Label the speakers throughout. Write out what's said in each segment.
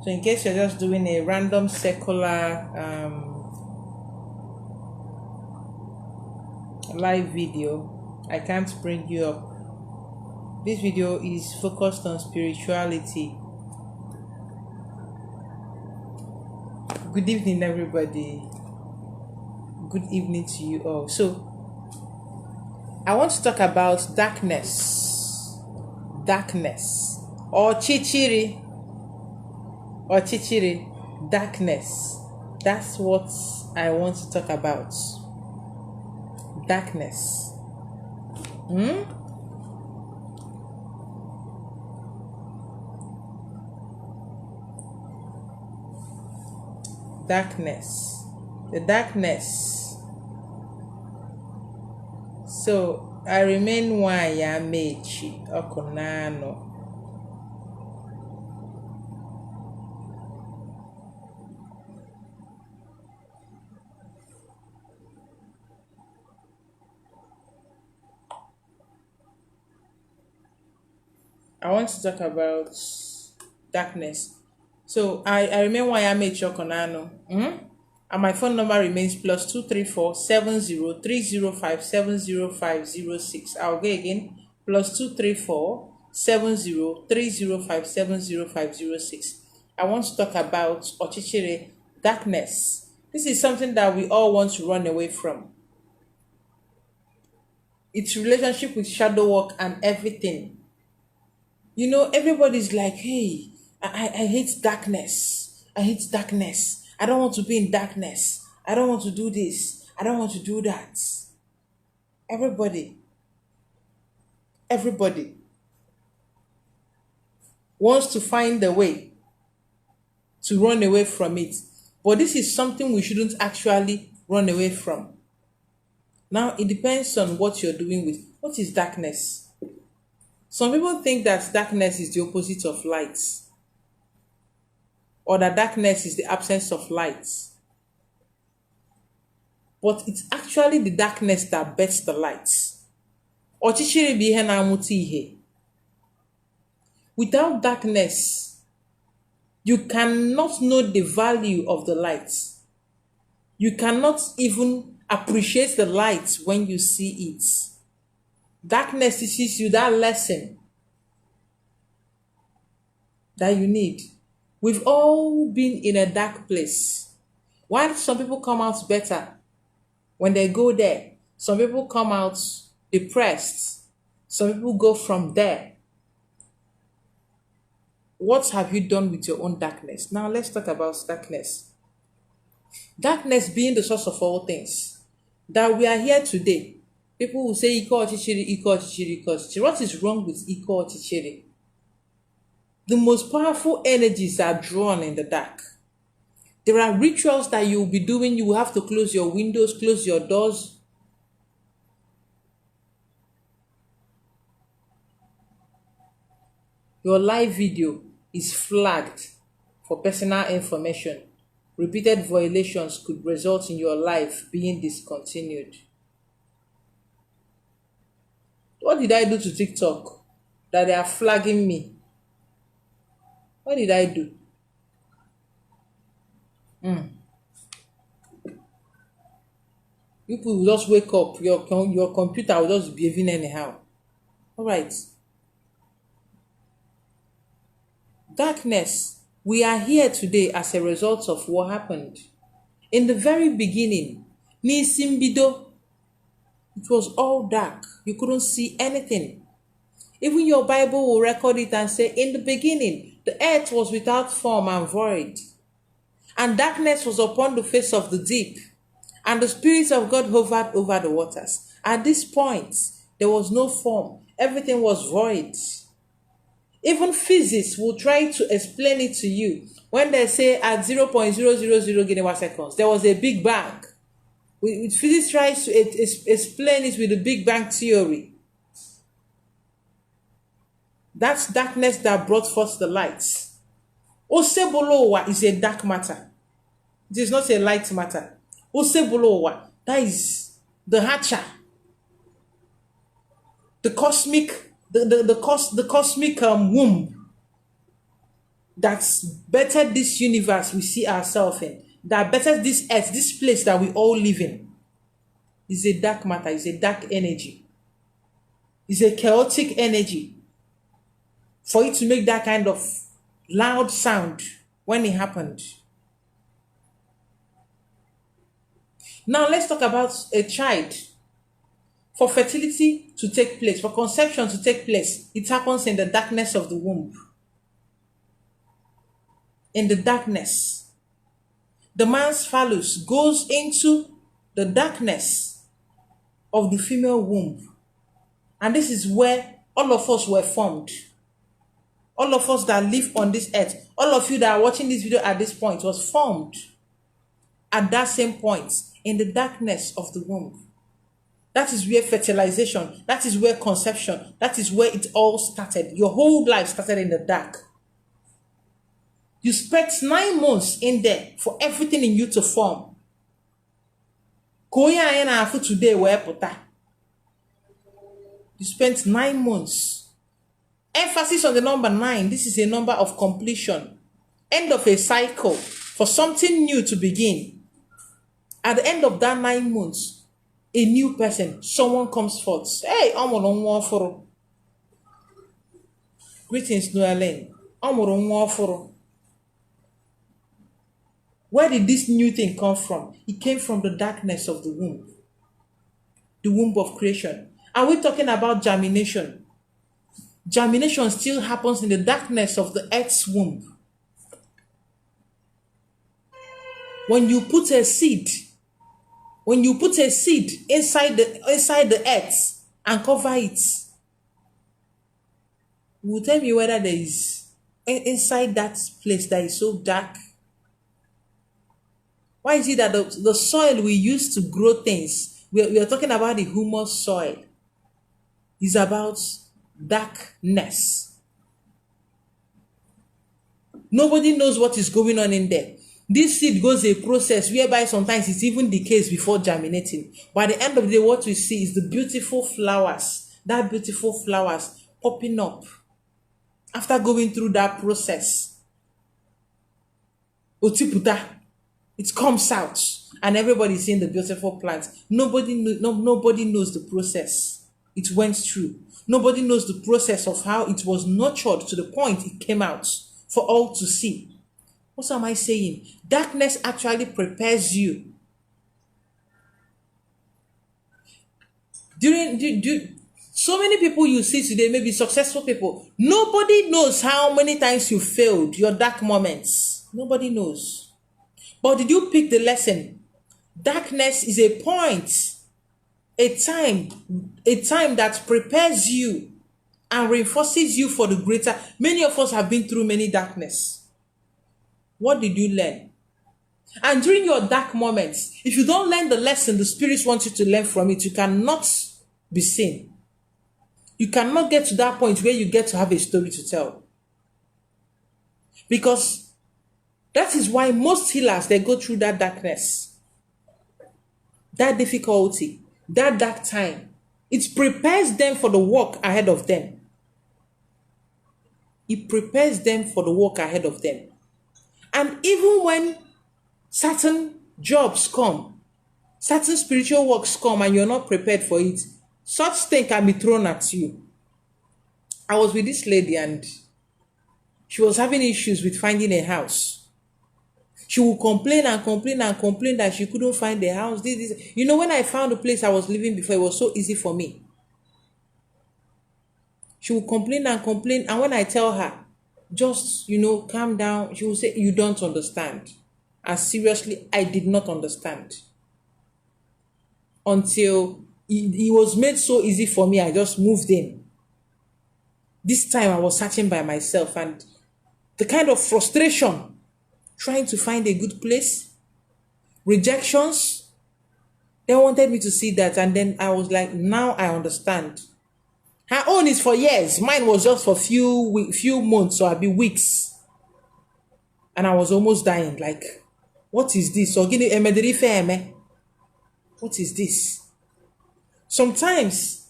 Speaker 1: So in case you're just doing a random secular live video, I can't bring you up. This video is focused on spirituality. Good evening, everybody. Good evening to you all. So I want to talk about darkness or chichiri, darkness. That's what I want to talk about. Darkness. Darkness. The darkness. So I remain waya mechi okunano. I want to talk about darkness. So I remain waya mechi okunano. And my phone number remains +234 70 305 I'll go again. +234 70 305 I want to talk about ochichiri, darkness. This is something that we all want to run away from. Its relationship with shadow work and everything. You know, everybody's like, hey, I hate darkness. I hate darkness. I don't want to be in darkness. I don't want to do this. I don't want to do that. Everybody wants to find a way to run away from it. But this is something we shouldn't actually run away from. Now, it depends on what you're doing with. What is darkness? Some people think that darkness is the opposite of light, or that darkness is the absence of light. But it's actually the darkness that bets the light. Ochichiri bụ ihe na-amụta ihe. Without darkness, you cannot know the value of the light. You cannot even appreciate the light when you see it. Darkness teaches you that lesson that you need. We've all been in a dark place. While some people come out better when they go there, some people come out depressed. Some people go from there. What have you done with your own darkness? Now let's talk about darkness. Darkness being the source of all things. That we are here today. People will say, Iko Ochichiri, Iko Ochichiri, Iko Ochichiri. What is wrong with Iko Ochichiri? The most powerful energies are drawn in the dark. There are rituals that you will be doing. You will have to close your windows, close your doors. Your live video is flagged for personal information. Repeated violations could result in your life being discontinued. What did I do to TikTok that they are flagging me? What did I do? People will just wake up. Your computer will just be behaving anyhow. All right. Darkness. We are here today as a result of what happened. In the very beginning, Nisimbido, it was all dark. You couldn't see anything. Even your Bible will record it and say, in the beginning, the earth was without form and void, and darkness was upon the face of the deep, and the Spirit of God hovered over the waters. At this point, there was no form. Everything was void. Even physics will try to explain it to you. When they say at 0.000 gigaseconds, there was a Big Bang. Physics tries to explain it with the Big Bang theory. That's darkness that brought forth the lights. Osebolowa is a dark matter. It is not a light matter. Osebolowa, that is the hatcher. The cosmic, the cosmic womb that's better this universe we see ourselves in, that better this earth, this place that we all live in, is a dark matter, is a dark energy, is a chaotic energy. For it to make that kind of loud sound when it happened. Now let's talk about a child. For fertility to take place, for conception to take place, it happens in the darkness of the womb. In the darkness. The man's phallus goes into the darkness of the female womb. And this is where all of us were formed. All of us that live on this earth, all of you that are watching this video at this point, was formed at that same point in the darkness of the womb. That is where fertilization, that is where conception, that is where it all started. Your whole life started in the dark. You spent 9 months in there for everything in you to form. Today, you spent 9 months. Emphasis on the number 9. This is a number of completion. End of a cycle for something new to begin. At the end of that 9 months, a new person, someone comes forth. Hey, greetings, Noelen. Where did this new thing come from? It came from the darkness of the womb of creation. Are we talking about germination? Germination still happens in the darkness of the earth's womb. When you put a seed inside the earth and cover it, you will tell me whether there is inside that place that is so dark. Why is it that the soil we use to grow things, we are talking about the humus soil, is about darkness. Nobody knows what is going on in there. This seed goes a process whereby sometimes it even decays before germinating. By the end of the day, what we see is the beautiful flowers, that beautiful flowers popping up after going through that process. Otiputa, it comes out and everybody's seeing the beautiful plant. Nobody knows the process it went through. Nobody knows the process of how it was nurtured to the point it came out for all to see. What am I saying? Darkness actually prepares you. So many people you see today, maybe successful people, nobody knows how many times you failed, your dark moments. Nobody knows. But did you pick the lesson? Darkness is a point, a time that prepares you and reinforces you for the greater. Many of us have been through many darkness. What did you learn? And during your dark moments, if you don't learn the lesson the spirits want you to learn from it, you cannot be seen. You cannot get to that point where you get to have a story to tell. Because that is why most healers, they go through that darkness, that difficulty, that dark time. It prepares them for the work ahead of them. It prepares them for the work ahead of them. And even when certain jobs come, certain spiritual works come and you're not prepared for it, such thing can be thrown at you. I was with this lady and she was having issues with finding a house. She would complain and complain and complain that she couldn't find a house. This. You know, when I found the place I was living before, it was so easy for me. She would complain and complain, and when I tell her, just, calm down, she will say, you don't understand. And seriously, I did not understand. Until it was made so easy for me, I just moved in. This time I was searching by myself, and the kind of frustration, trying to find a good place, rejections, they wanted me to see that, and then I was like, now I understand. Her own is for years. Mine was just for few months or weeks. And I was almost dying. Like, what is this? What is this? Sometimes,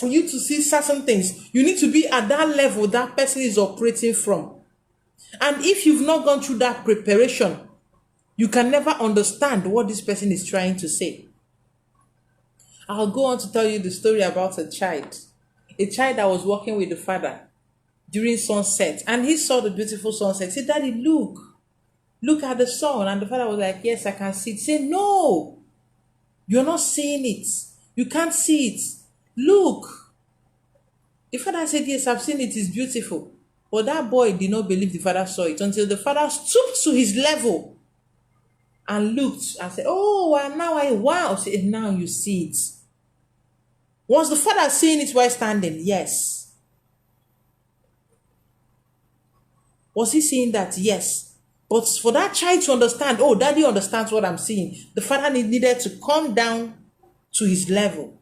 Speaker 1: for you to see certain things, you need to be at that level that person is operating from. And if you've not gone through that preparation, you can never understand what this person is trying to say. I'll go on to tell you the story about a child that was walking with the father during sunset, and he saw the beautiful sunset. He said, Daddy, look at the sun. And the father was like, yes, I can see it. He said, no, you're not seeing it. You can't see it. Look. The father said, yes, I've seen it. It's beautiful. But that boy did not believe the father saw it until the father stooped to his level and looked and said, oh, and wow. Said, now you see it. Was the father seeing it while standing? Yes. Was he seeing that? Yes. But for that child to understand, oh, daddy understands what I'm seeing, the father needed to come down to his level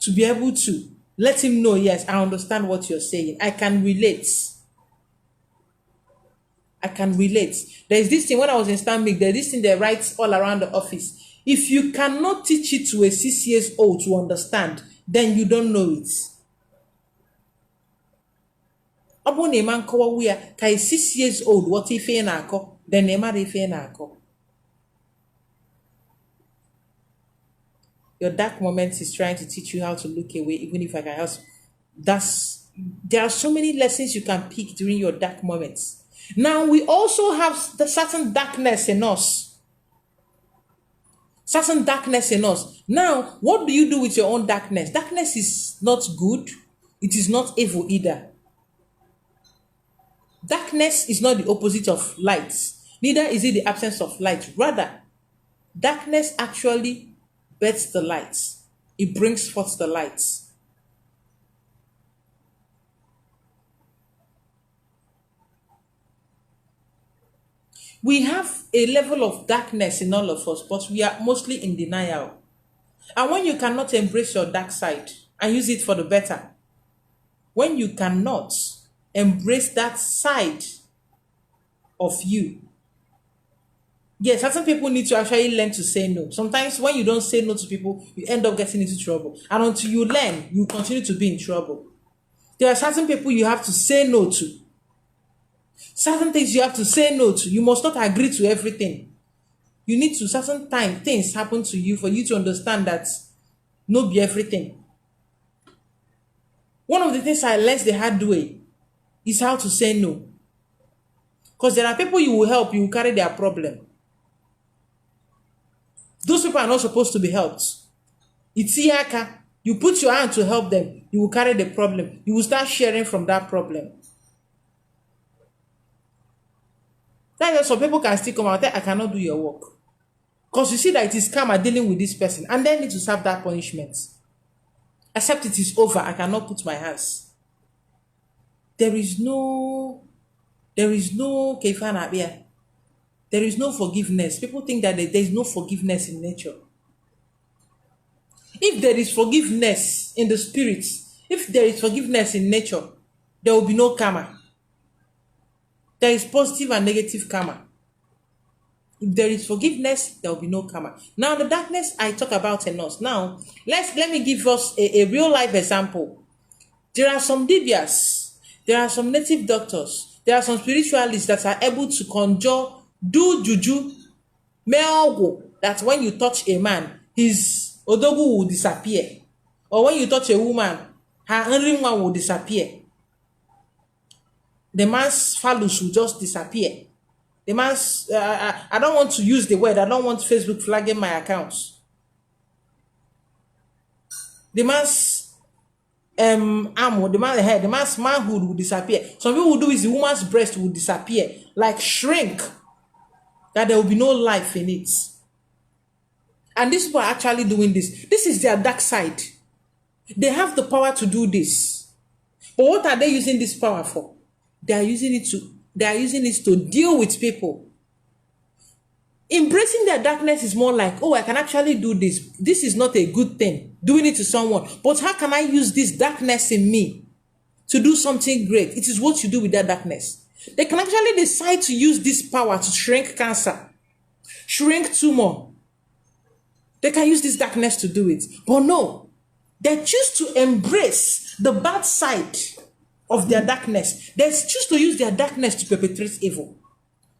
Speaker 1: to be able to let him know, yes, I understand what you're saying. I can relate. There's this thing, when I was in Stanbic, there's this thing they write all around the office. If you cannot teach it to a 6 years old to understand, then you don't know it. Abon a man call we are 6 years old, what if in ako, then a man if in ako. Your dark moments is trying to teach you how to look away, even if I can help. There are so many lessons you can pick during your dark moments. Now, we also have the certain darkness in us. Now, what do you do with your own darkness? Darkness is not good. It is not evil either. Darkness is not the opposite of light. Neither is it the absence of light. Rather, darkness actually births the light. It brings forth the light. We have a level of darkness in all of us, but we are mostly in denial. And when you cannot embrace your dark side and use it for the better, when you cannot embrace that side of you, yes, certain people need to actually learn to say no. Sometimes when you don't say no to people, you end up getting into trouble. And until you learn, you continue to be in trouble. There are certain people you have to say no to. Certain things you have to say no to. You must not agree to everything. You need to, certain time, things happen to you for you to understand that no be everything. One of the things I learned the hard way is how to say no. Because there are people you will help, you will carry their problem. Those people are not supposed to be helped. It's iyaka. You put your hand to help them, you will carry the problem. You will start sharing from that problem. That's why some people can still come out and say, I cannot do your work. Because you see that it is karma dealing with this person, and they need to serve that punishment. Except it is over, I cannot put my hands. There is no kefana. There is no forgiveness. People think that there is no forgiveness in nature. If there is forgiveness in the spirit, if there is forgiveness in nature, there will be no karma. There is positive and negative karma. If there is forgiveness, there will be no karma. Now, the darkness I talk about in us. Now, let me give us a real life example. There are some divyas, there are some native doctors, there are some spiritualists that are able to conjure, do juju, meogo, that when you touch a man, his odogu will disappear. Or when you touch a woman, her nrimwa will disappear. The man's phallus will just disappear. The man's, I don't want to use the word, I don't want Facebook flagging my accounts. The man's arm, the man's head, the man's manhood will disappear. Some people will do is the woman's breast will disappear, like shrink, that there will be no life in it. And these people are actually doing this. This is their dark side. They have the power to do this. But what are they using this power for? They are using it to deal with people. Embracing their darkness is more like, oh, I can actually do this. This is not a good thing, doing it to someone. But how can I use this darkness in me to do something great? It is what you do with that darkness. They can actually decide to use this power to shrink cancer, shrink tumor. They can use this darkness to do it. But no, they choose to embrace the bad side of their darkness. They choose to use their darkness to perpetrate evil.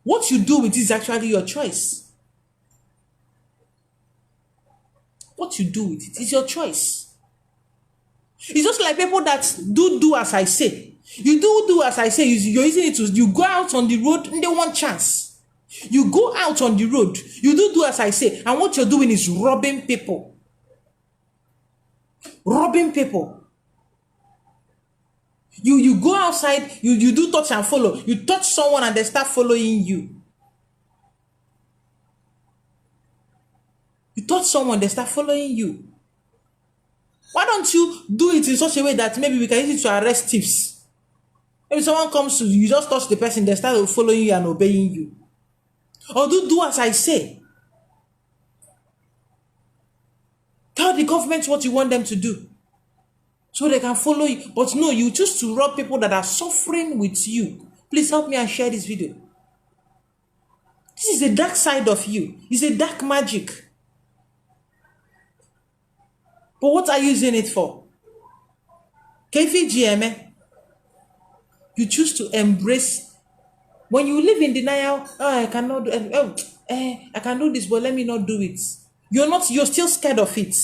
Speaker 1: What you do with it is actually your choice. What you do with it is your choice. It's just like people that do as I say. You do as I say. You're using it to, you go out on the road and they want chance. You go out on the road, you do as I say, and what you're doing is robbing people. Robbing people. You go outside, you do touch and follow. You touch someone and they start following you. You touch someone, they start following you. Why don't you do it in such a way that maybe we can use it to arrest thieves? Maybe someone comes to you, you just touch the person, they start following you and obeying you. Or do as I say. Tell the government what you want them to do, so they can follow you. But no, you choose to rob people that are suffering with you. Please help me and share this video. This is the dark side of you. It's a dark magic. But what are you using it for? KFGM, you choose to embrace. When you live in denial, I cannot do I can do this, but let me not do it. You're still scared of it.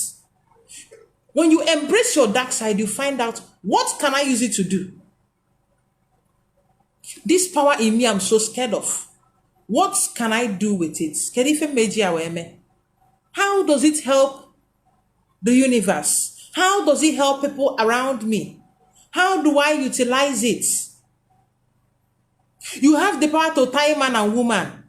Speaker 1: When you embrace your dark side, you find out, what can I use it to do? This power in me, I'm so scared of. What can I do with it? How does it help the universe? How does it help people around me? How do I utilize it? You have the power to tie man and woman.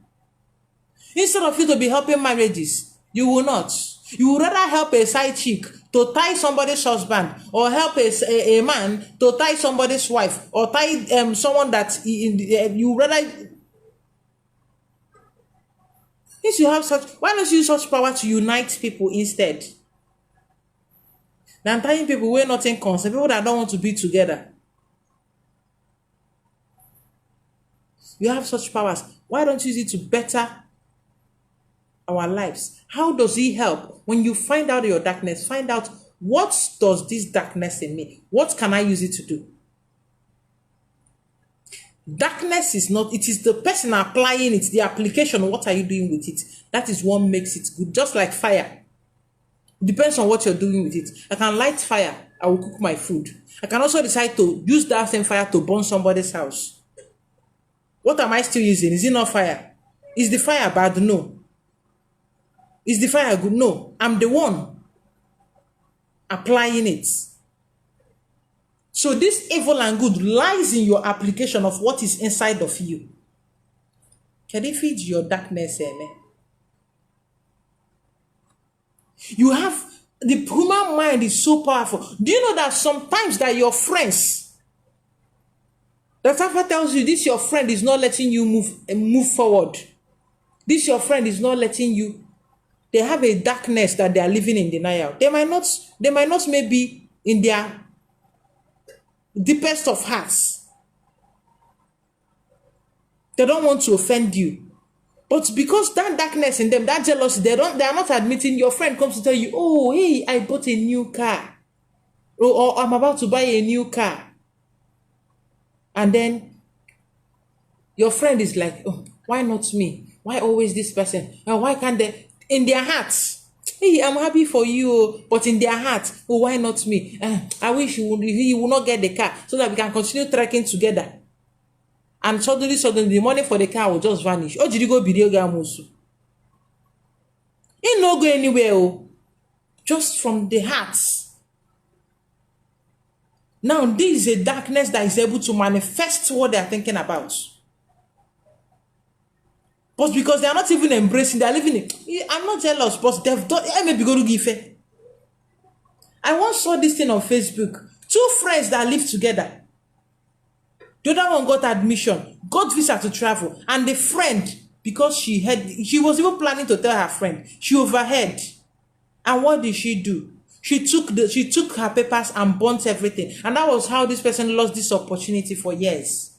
Speaker 1: Instead of you to be helping marriages, you will not. You would rather help a side chick to tie somebody's husband, or help a man to tie somebody's wife, or tie someone that you rather. If you have such, why don't you use such power to unite people instead? Than tying people who are not in concern, people that don't want to be together. You have such powers. Why don't you use it to better our lives? How does it help? When you find out your darkness, find out, what does this darkness in me? What can I use it to do? Darkness is not, it is the person applying it, the application. What are you doing with it? That is what makes it good. Just like fire. It depends on what you're doing with it. I can light fire, I will cook my food. I can also decide to use that same fire to burn somebody's house. What am I still using? Is it not fire? Is the fire bad? No. Is the fire good? No. I'm the one applying it. So this evil and good lies in your application of what is inside of you. Can it feed your darkness? You have, the human mind is so powerful. Do you know that sometimes that your friends, the Father tells you this your friend is not letting you move forward. This your friend is not letting you. They have a darkness that they are living in denial. They might not maybe in their deepest of hearts. They don't want to offend you. But because that darkness in them, that jealousy, they are not admitting. Your friend comes to tell you, oh, hey, I bought a new car. Or I'm about to buy a new car. And then your friend is like, oh, why not me? Why always this person? Why can't they? In their hearts, hey, I'm happy for you. But in their hearts, oh, why not me? I wish you would not get the car so that we can continue trekking together. And suddenly, the money for the car will just vanish. Oh, did you go video game also? It no go anywhere. Oh. Just from the hearts. Now, this is a darkness that is able to manifest what they are thinking about. But because they are not even embracing, they are living it. I'm not jealous, but they've done. I may be going to give it. I once saw this thing on Facebook. 2 friends that live together. The other one got admission, got visa to travel, and the friend, because she was even planning to tell her friend, she overheard. And what did she do? She took her papers and burnt everything. And that was how this person lost this opportunity for years.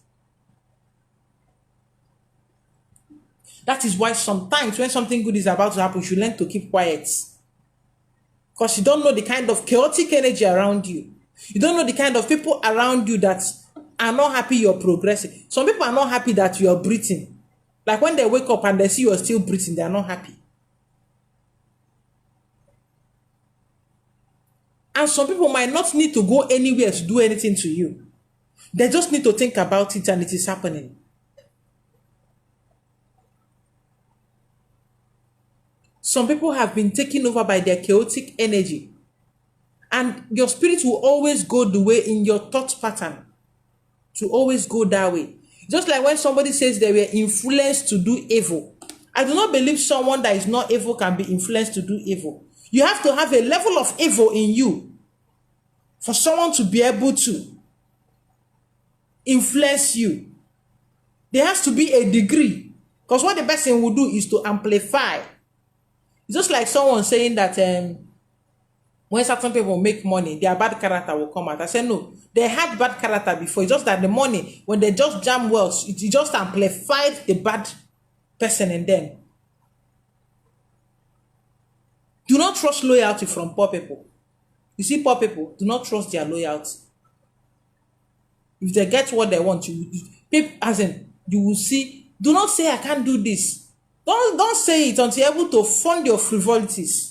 Speaker 1: That is why sometimes when something good is about to happen, you learn to keep quiet. Because you don't know the kind of chaotic energy around you. You don't know the kind of people around you that are not happy you're progressing. Some people are not happy that you're breathing. Like when they wake up and they see you're still breathing, they are not happy. And some people might not need to go anywhere to do anything to you. They just need to think about it and it is happening. Some people have been taken over by their chaotic energy. And your spirit will always go the way in your thought pattern. To always go that way. Just like when somebody says they were influenced to do evil. I do not believe someone that is not evil can be influenced to do evil. You have to have a level of evil in you for someone to be able to influence you. There has to be a degree. Because what the person will do is to amplify. It's just like someone saying that when certain people make money, their bad character will come out. I said, no, they had bad character before. It's just that the money, when they just jam well, it just amplified the bad person in them. Do not trust loyalty from poor people. You see, poor people, do not trust their loyalty. If they get what they want, you will see. Do not say, I can't do this. Don't say it until you're able to fund your frivolities.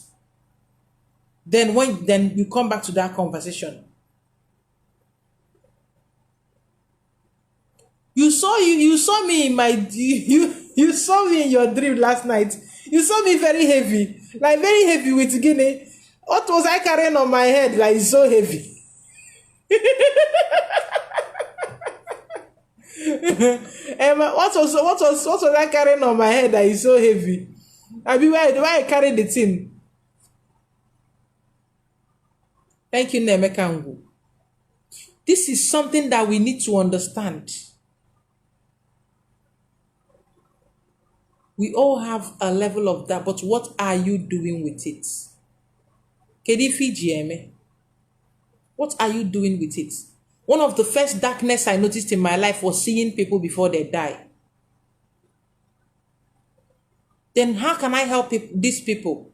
Speaker 1: Then you come back to that conversation. You saw me in my you saw me in your dream last night. You saw me very heavy with Guinea. What was I carrying on my head? Like so heavy. What was I carrying on my head that is so heavy? I mean, why I carry the thing? Thank you, Nemekangu. This is something that we need to understand. We all have a level of that, but what are you doing with it? Kedifi GMA. What are you doing with it? One of the first darkness I noticed in my life was seeing people before they die. Then how can I help these people?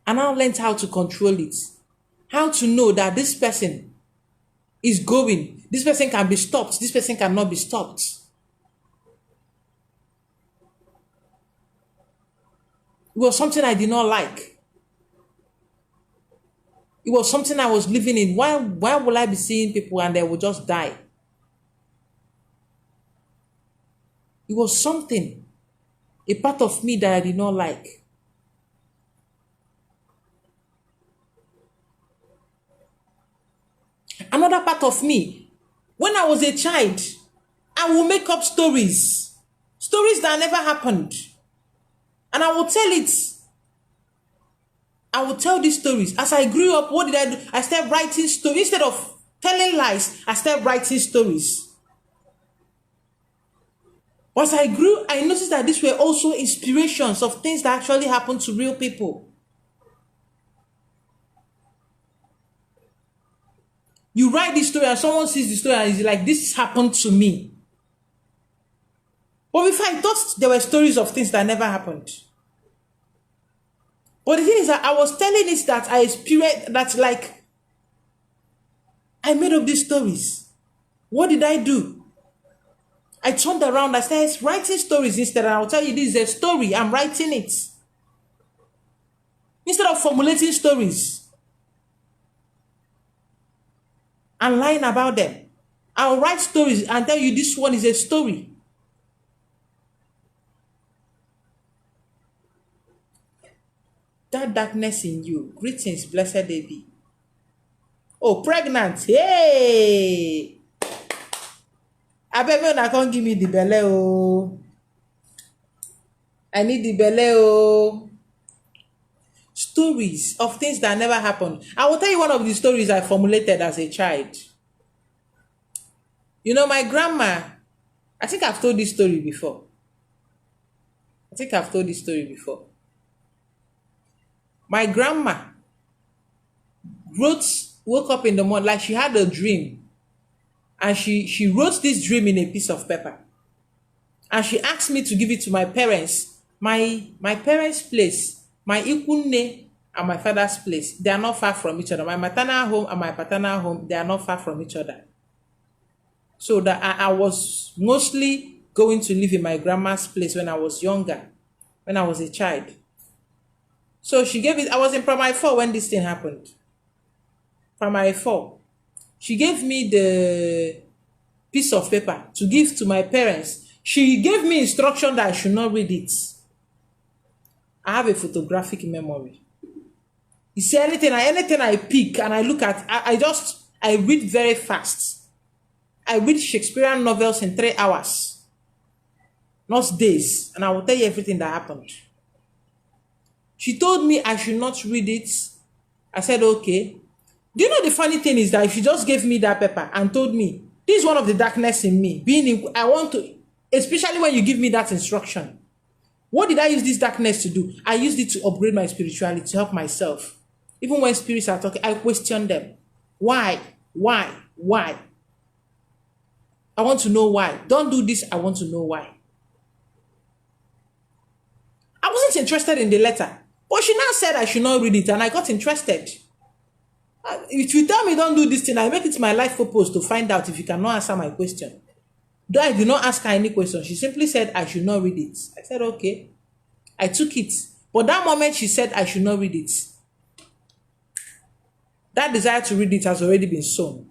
Speaker 1: And I learned how to control it. How to know that this person is going. This person can be stopped. This person cannot be stopped. It was something I did not like. It was something I was living in. Why will I be seeing people and they will just die? It was something, a part of me that I did not like. Another part of me, when I was a child, I will make up stories that never happened. And I will tell it. I will tell these stories. As I grew up, what did I do? I started writing stories. Instead of telling lies, I started writing stories. As I grew, I noticed that these were also inspirations of things that actually happened to real people. You write this story and someone sees the story and is like, this happened to me. But before, I thought there were stories of things that never happened. But the thing is that I was telling it that I experienced, that like, I made up these stories. What did I do? I turned around, I started writing stories instead, and I'll tell you, this is a story, I'm writing it. Instead of formulating stories and lying about them, I'll write stories and tell you this one is a story. That darkness in you, greetings, blessed they be. Oh, pregnant, hey! I bet when I can't give me the belly, oh. I need the belly, oh. Stories of things that never happened. I will tell you one of the stories I formulated as a child. You know, my grandma, I think I've told this story before. My grandma woke up in the morning, like she had a dream. And she wrote this dream in a piece of paper. And she asked me to give it to my parents. My parents' place, my ikunne and my father's place, they are not far from each other. My maternal home and my paternal home, they are not far from each other. So that I was mostly going to live in my grandma's place when I was younger, when I was a child. So she gave it, I was in primary 4 when this thing happened. Primary 4. She gave me the piece of paper to give to my parents. She gave me instruction that I should not read it. I have a photographic memory. You see, anything I pick and I look at, I read very fast. I read Shakespearean novels in 3 hours, not days, and I will tell you everything that happened. She told me I should not read it. I said, okay. Do you know the funny thing is that if she just gave me that paper and told me, this is one of the darkness in me, I want to, especially when you give me that instruction. What did I use this darkness to do? I used it to upgrade my spirituality, to help myself. Even when spirits are talking, I question them. Why? Why? Why? I want to know why. Don't do this, I want to know why. I wasn't interested in the letter, but she now said I should not read it, and I got interested. If you tell me don't do this thing, I make it my life purpose to find out if you cannot answer my question. Though I did not ask her any question, she simply said I should not read it. I said, okay. I took it. But that moment she said I should not read it, that desire to read it has already been sown.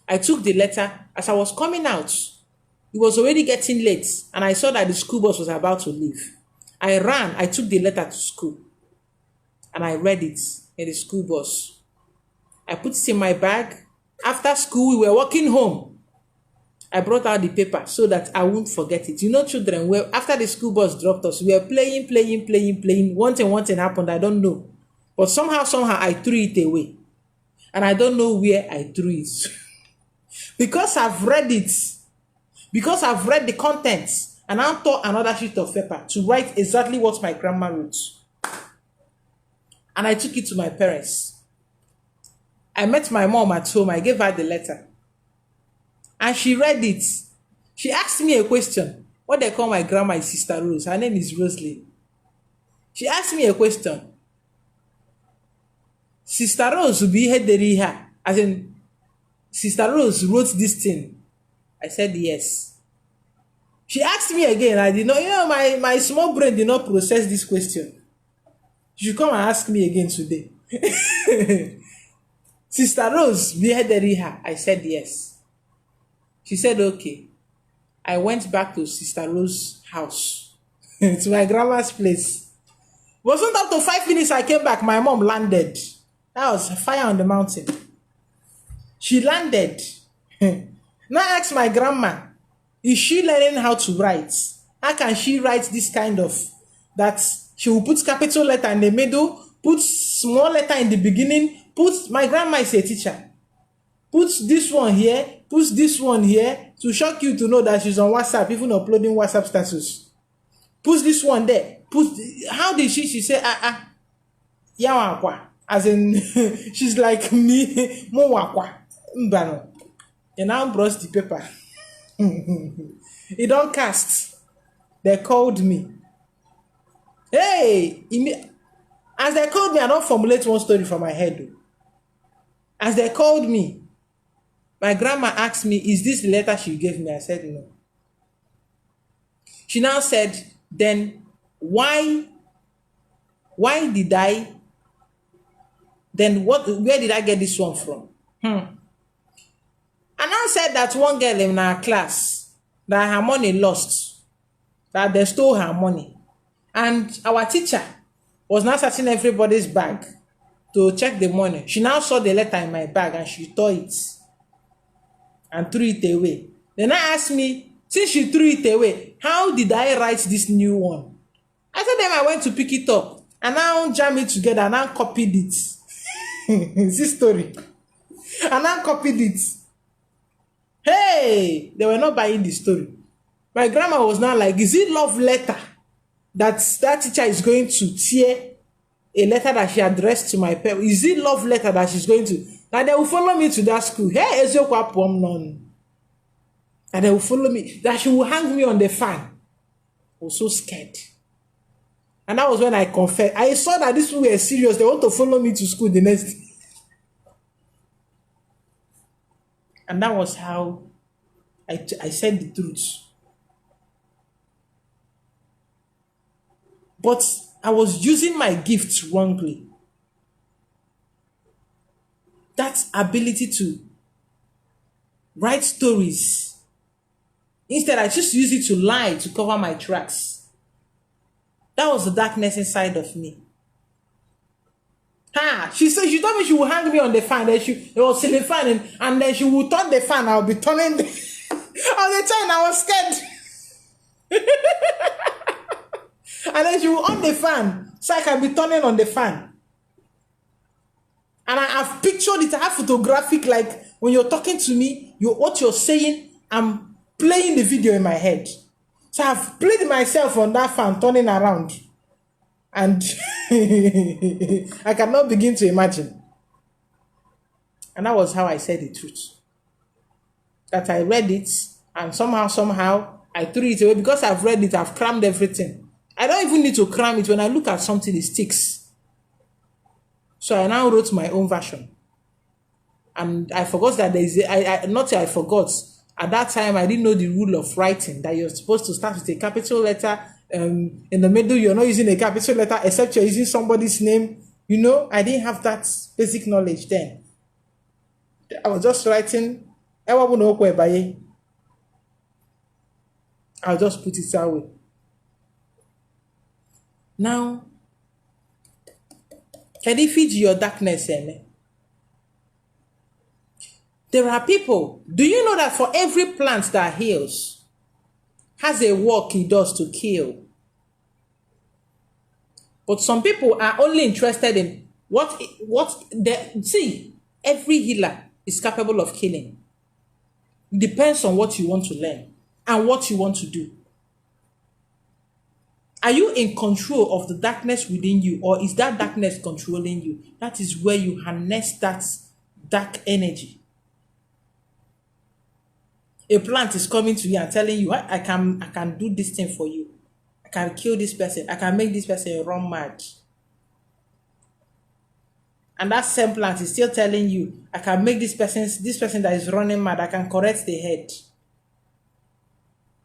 Speaker 1: I took the letter. As I was coming out, it was already getting late, and I saw that the school bus was about to leave. I ran. I took the letter to school, and I read it in the school bus. I put it in my bag. After school, we were walking home. I brought out the paper so that I won't forget it. You know, children, after the school bus dropped us, we were playing. One thing happened, I don't know. But somehow, I threw it away. And I don't know where I threw it. Because I've read it. Because I've read the contents. And I tore another sheet of paper to write exactly what my grandma wrote. And I took it to my parents. I met my mom at home. I gave her the letter. And she read it. She asked me a question. What they call my grandma is Sister Rose. Her name is Rosalie. She asked me a question. Sister Rose will be here. As in, Sister Rose wrote this thing. I said yes. She asked me again. I did not, my small brain did not process this question. She should come and ask me again today. Sister Rose, be here. I said yes. She said, okay. I went back to Sister Rose's house, to my grandma's place. It wasn't up to 5 minutes I came back, my mom landed. That was fire on the mountain. She landed. Now I asked my grandma, is she learning how to write? How can she write this kind of, that she will put capital letter in the middle, put small letter in the beginning, my grandma is a teacher. Put this one here, put this one here, to shock you to know that she's on WhatsApp, even uploading WhatsApp status. Put this one there. How did she say, yawa, as in, she's like me, mo wakwa, mbano. You now brush the paper. It don't cast. They called me. Hey, as they called me, I don't formulate one story from my head. Though. As they called me, my grandma asked me, is this the letter she gave me? I said no. She now said, then where did I get this one from? And I said that one girl in our class, that her money lost, that they stole her money. And our teacher was now searching everybody's bag to check the money. She now saw the letter in my bag and she tore it and threw it away. Then I asked me, since she threw it away, how did I write this new one? I told them I went to pick it up and now jam it together and now copied it. It's this story. And now copied it. Hey, they were not buying the story. My grandma was now like, is it love letter that teacher is going to tear a letter that she addressed to my parents? Is it love letter that she's going to? And they will follow me to that school. Hey, Eziokwa pom non. And they will follow me. That she will hang me on the fan. I was so scared. And that was when I confessed. I saw that these people were serious. They want to follow me to school the next day. And that was how I said the truth. But I was using my gifts wrongly. That ability to write stories. Instead, I just use it to lie to cover my tracks. That was the darkness inside of me. She said she told me she would hang me on the fan. Then it was ceiling fan, and then she would turn the fan. I'll be turning the. I was turning. I was scared. And then she would on the fan, so I can be turning on the fan. And I've pictured it. I have photographic, like when you're talking to me, what you're saying, I'm playing the video in my head. So I've played myself on that fan, turning around. And I cannot begin to imagine. And that was how I said the truth. That I read it, and somehow, I threw it away. Because I've read it, I've crammed everything. I don't even need to cram it. When I look at something, it sticks. So I now wrote my own version. And I forgot that there is I forgot. At that time, I didn't know the rule of writing, that you're supposed to start with a capital letter. In the middle, you're not using a capital letter except you're using somebody's name. You know, I didn't have that basic knowledge then. I was just writing. I'll just put it that way. Now, can you feed your darkness, Eme? There are people. Do you know that for every plant that heals, has a work he does to kill? But some people are only interested in see, every healer is capable of killing. It depends on what you want to learn and what you want to do. Are you in control of the darkness within you, or is that darkness controlling you? That is where you harness that dark energy. A plant is coming to you and telling you, I can do this thing for you. I can kill this person. I can make this person run mad. And that same plant is still telling you, I can make this person that is running mad, I can correct the head.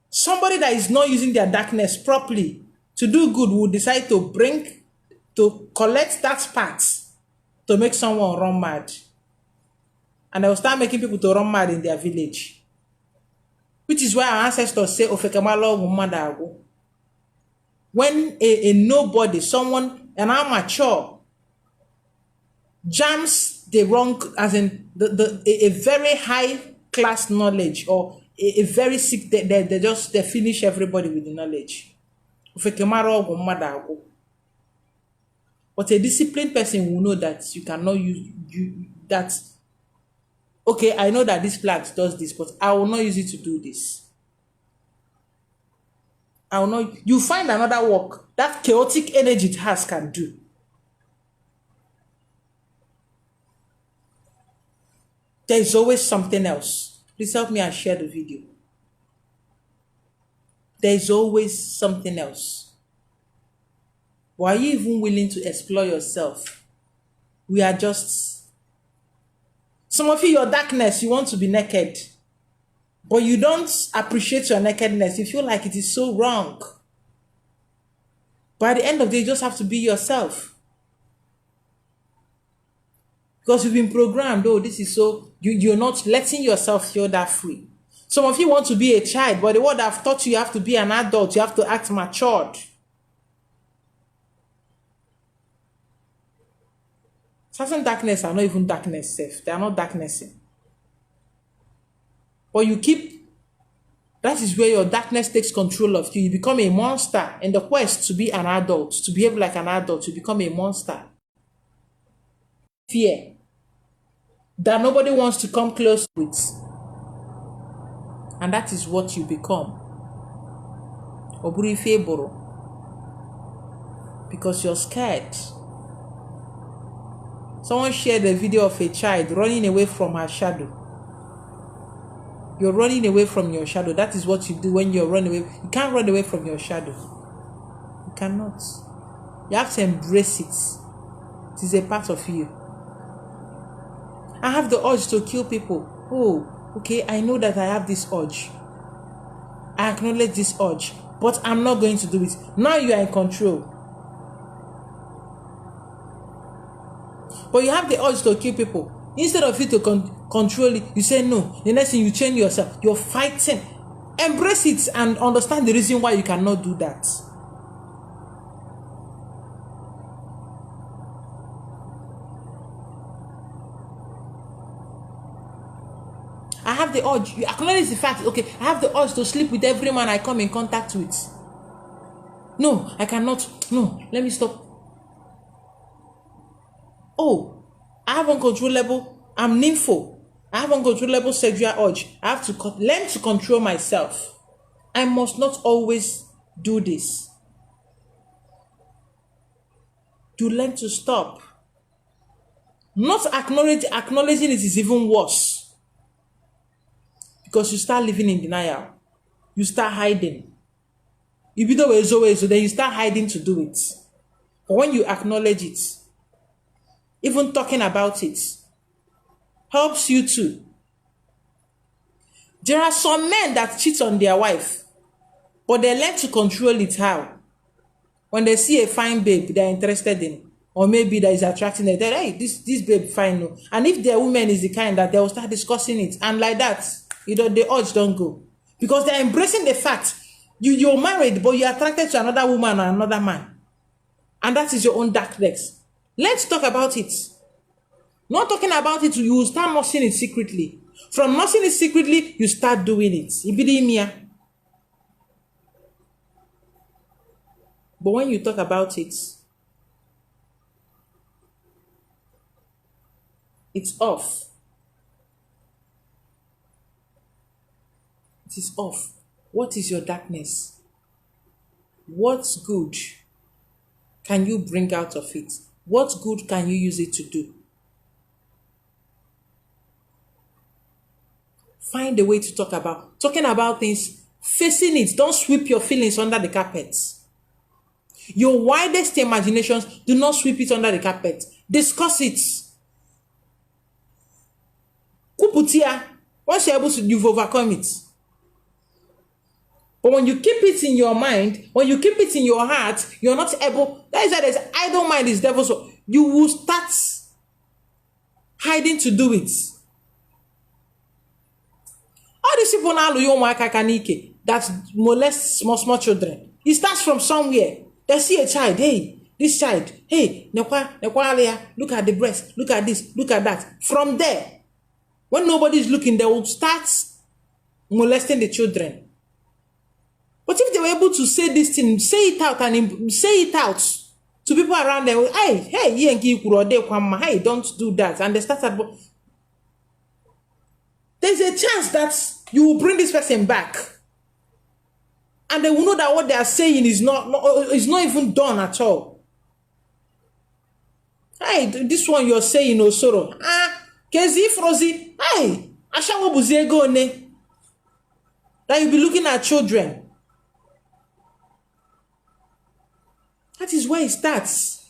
Speaker 1: Somebody that is not using their darkness properly to do good will decide to collect that part to make someone run mad. And they will start making people to run mad in their village. Which is why our ancestors say, when a nobody, someone, an amateur, jams the wrong, as in a very high class knowledge, or a very sick, they finish everybody with the knowledge. But a disciplined person will know that you cannot use that. Okay, I know that this plant does this, but I will not use it to do this. I will not. You find another work that chaotic energy it has can do. There is always something else. Please help me and share the video. There is always something else. Why are you even willing to explore yourself? We are just... Some of you, your darkness, you want to be naked. But you don't appreciate your nakedness. You feel like it is so wrong. But at the end of the day, you just have to be yourself. Because you've been programmed, this is so... You're not letting yourself feel that free. Some of you want to be a child, but the word I've taught you, you have to be an adult. You have to act matured. Certain darkness are not even darkness safe. They are not darknessing. But you keep... That is where your darkness takes control of you. You become a monster in the quest to be an adult, to behave like an adult. You become a monster. Fear that nobody wants to come close with. And that is what you become. Because you're scared. Someone shared a video of a child running away from her shadow. You're running away from your shadow. That is what you do when you're running away. You can't run away from your shadow. You cannot. You have to embrace it. It is a part of you. I have the urge to kill people. Oh, okay, I know that I have this urge. I acknowledge this urge, but I'm not going to do it. Now you are in control. But you have the urge to kill people. Instead of you to control it, you say no. The next thing, you change yourself. You're fighting. Embrace it and understand the reason why you cannot do that. I have the urge. You acknowledge the fact, okay, I have the urge to sleep with every man I come in contact with. No, I cannot. No, let me stop. Oh, I have uncontrollable, I'm nympho. I have uncontrollable sexual urge. I have to learn to control myself. I must not always do this. To learn to stop. Not acknowledging it is even worse. Because you start living in denial. You start hiding. If you do it, then you start hiding to do it. But when you acknowledge it, even talking about it helps you too. There are some men that cheat on their wife, but they learn to control it. How? When they see a fine babe they're interested in, or maybe that is attracting them, hey, this babe fine. No. And if their woman is the kind that they will start discussing it, and like that, the urge don't go. Because they're embracing the fact you're married, but you're attracted to another woman or another man. And that is your own darkness. Let's talk about it. Not talking about it, you will start nursing it secretly. From nursing it secretly, you start doing it. Ibidimia. But when you talk about it, it's off. It is off. What is your darkness? What good can you bring out of it? What good can you use it to do? Find a way to talking about things, facing it. Don't sweep your feelings under the carpet. Your widest imaginations, do not sweep it under the carpet. Discuss it. Kuputia, once you're able to, you've overcome it. But when you keep it in your mind, when you keep it in your heart, you're not able. That is why there's idle mind is devil. So you will start hiding to do it. All these people now that molest small children. It starts from somewhere. They see a child, hey, this child, hey, look at the breast, look at this, look at that. From there, when nobody's looking, they will start molesting the children. But if they were able to say this thing, say it out and say it out to people around them, hey, don't do that. And they started, there's a chance that you will bring this person back. And they will know that what they are saying is not even done at all. Hey, this one you're saying, Osoro. Kezi Frozi. Hey, Ashawo Buziego ne. That you'll be looking at children. That is where it starts.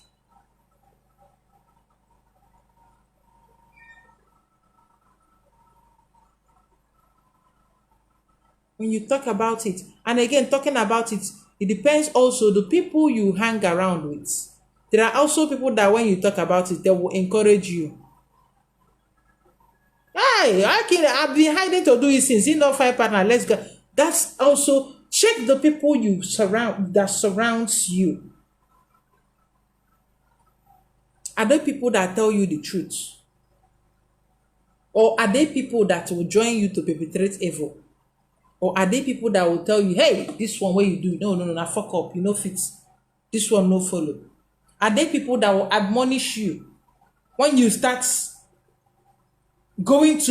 Speaker 1: When you talk about it, and again, talking about it, it depends also the people you hang around with. There are also people that when you talk about it, they will encourage you. Hey, I've been hiding to do it since. You know, 5 partner, let's go. That's also, check the people that surrounds you. Are there people that tell you the truth? Or are they people that will join you to perpetrate evil? Or are they people that will tell you, hey, this one where you do, no, fuck up, you know, fit. This one no follow. Are they people that will admonish you when you start venturing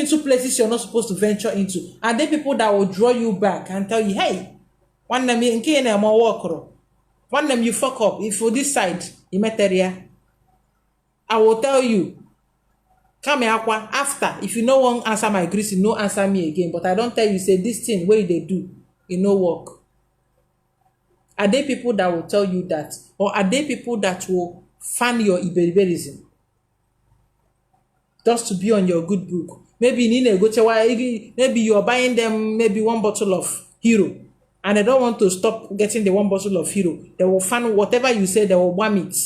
Speaker 1: into places you're not supposed to venture into? Are they people that will draw you back and tell you, hey, one name you fuck up, if for this side, I will tell you, come here, after, if you no one answer my greeting, no answer me again. But I don't tell you, say this thing, where they do, it no work. Are there people that will tell you that? Or are there people that will fan your iberiberism? Just to be on your good book. Maybe in a go maybe you are buying them maybe one bottle of Hero, and they don't want to stop getting the one bottle of Hero. They will find whatever you say, they will warm it.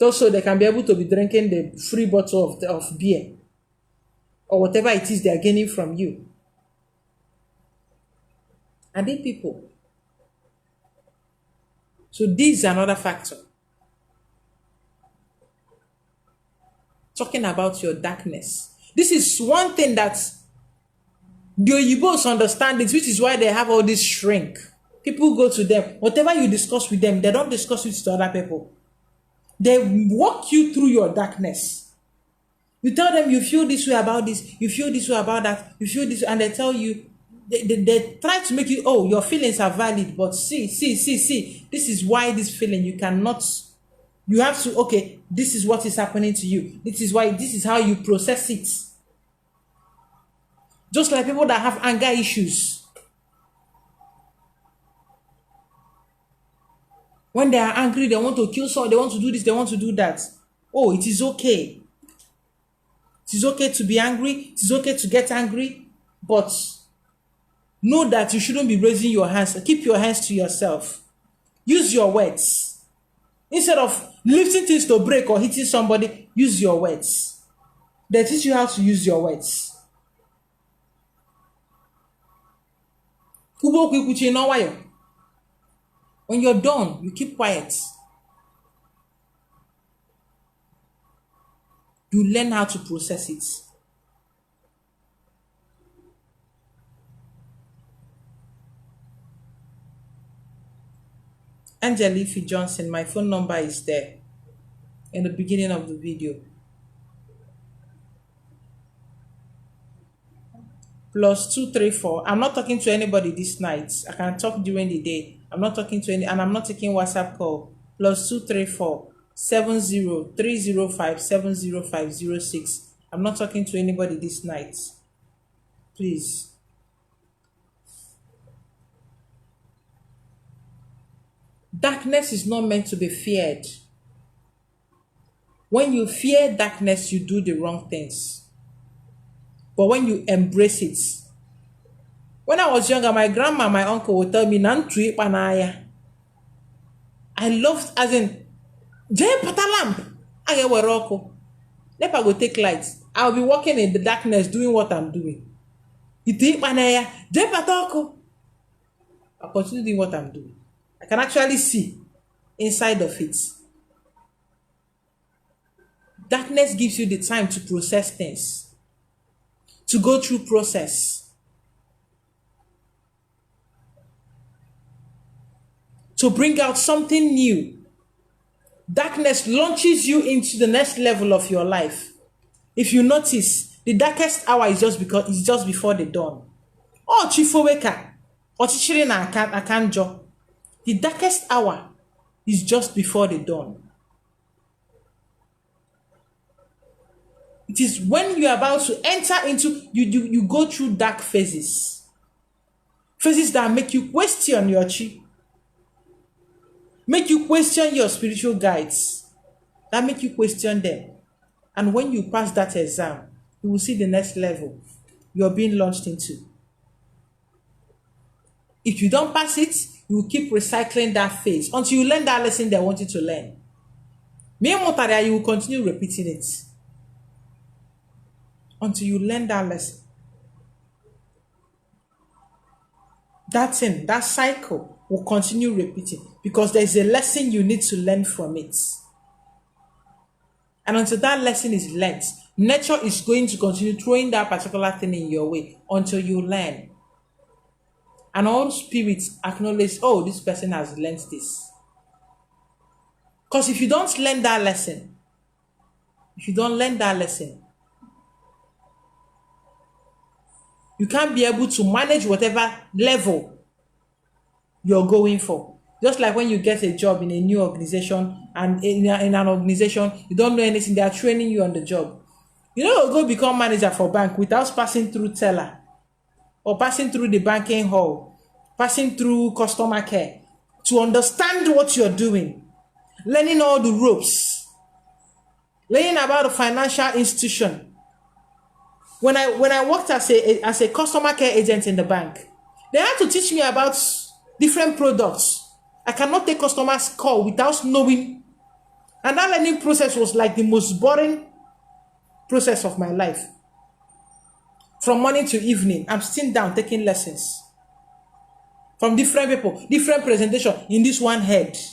Speaker 1: Just so they can be able to be drinking the free bottle of beer or whatever it is they are gaining from you. Are they people? So this is another factor. Talking about your darkness. This is one thing that the Oyibos understand it, which is why they have all this shrink. People go to them. Whatever you discuss with them, they don't discuss it to other people. They walk you through your darkness. You tell them you feel this way about this, you feel this way about that, you feel this, and they tell you, they try to make you, oh, your feelings are valid, but see, this is why this feeling, you cannot, you have to, okay, this is what is happening to you. This is why, this is how you process it. Just like people that have anger issues. When they are angry, they want to kill someone, they want to do this, they want to do that. Oh, it is okay. It is okay to be angry. It is okay to get angry. But know that you shouldn't be raising your hands. Keep your hands to yourself. Use your words. Instead of lifting things to break or hitting somebody, use your words. They teach you how to use your words. When you're done, you keep quiet. You learn how to process it. Angelique Johnson, my phone number is there in the beginning of the video. +234. I'm not talking to anybody this night. I can talk during the day. I'm not talking to any, and I'm not taking WhatsApp call. +234 70 305 70506. I'm not talking to anybody this night. Please. Darkness is not meant to be feared. When you fear darkness, you do the wrong things. But when you embrace it. When I was younger, my grandma, my uncle would tell me, Nantui panaya. I loved, as in, Jay pata lamp. I get weroko. Never go take lights. I'll be walking in the darkness doing what I'm doing. Iti panaya. Jay patoko. I'll continue doing what I'm doing. I can actually see inside of it. Darkness gives you the time to process things. To go through process. To bring out something new. Darkness launches you into the next level of your life. If you notice, the darkest hour is just before the dawn. Oh, Chifoweka. Or Chichirina Akanjo. The darkest hour is just before the dawn. It is when you are about to enter into, you go through dark phases. Phases that make you question your chi. Make you question your spiritual guides. That make you question them. And when you pass that exam, you will see the next level you're being launched into. If you don't pass it, you will keep recycling that phase until you learn that lesson they want you to learn. You will continue repeating it until you learn that lesson. That thing, that cycle will continue repeating because there is a lesson you need to learn from it. And until that lesson is learned, nature is going to continue throwing that particular thing in your way until you learn. And all spirits acknowledge, oh, this person has learned this. Because if you don't learn that lesson, you can't be able to manage whatever level you're going for. Just like when you get a job in a new organization and in an organization, you don't know anything, they are training you on the job. You know, you'll go become manager for bank without passing through teller or passing through the banking hall, passing through customer care to understand what you're doing, learning all the ropes. Learning about the financial institution. When I worked as a customer care agent in the bank, they had to teach me about different products. I cannot take customers' call without knowing. And that learning process was like the most boring process of my life. From morning to evening, I'm sitting down taking lessons from different people, different presentation in this one head. It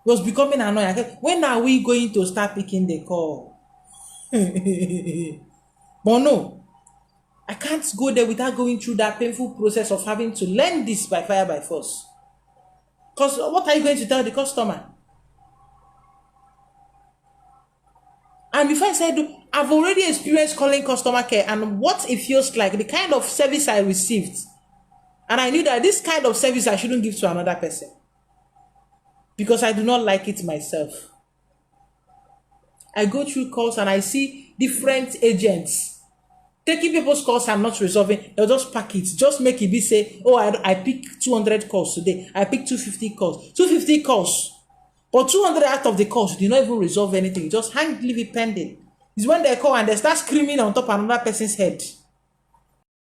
Speaker 1: was becoming annoying. When are we going to start picking the call? But no, I can't go there without going through that painful process of having to learn this by fire by force. Because what are you going to tell the customer? And before I said, I've already experienced calling customer care and what it feels like, the kind of service I received. And I knew that this kind of service I shouldn't give to another person, because I do not like it myself. I go through calls and I see different agents taking people's calls and not resolving. They'll just pack it, just make it be say, oh, I pick 200 calls today. I pick 250 calls. 250 calls. But 200 out of the calls, you do not even resolve anything. You just leave it pending. It's when they call and they start screaming on top of another person's head.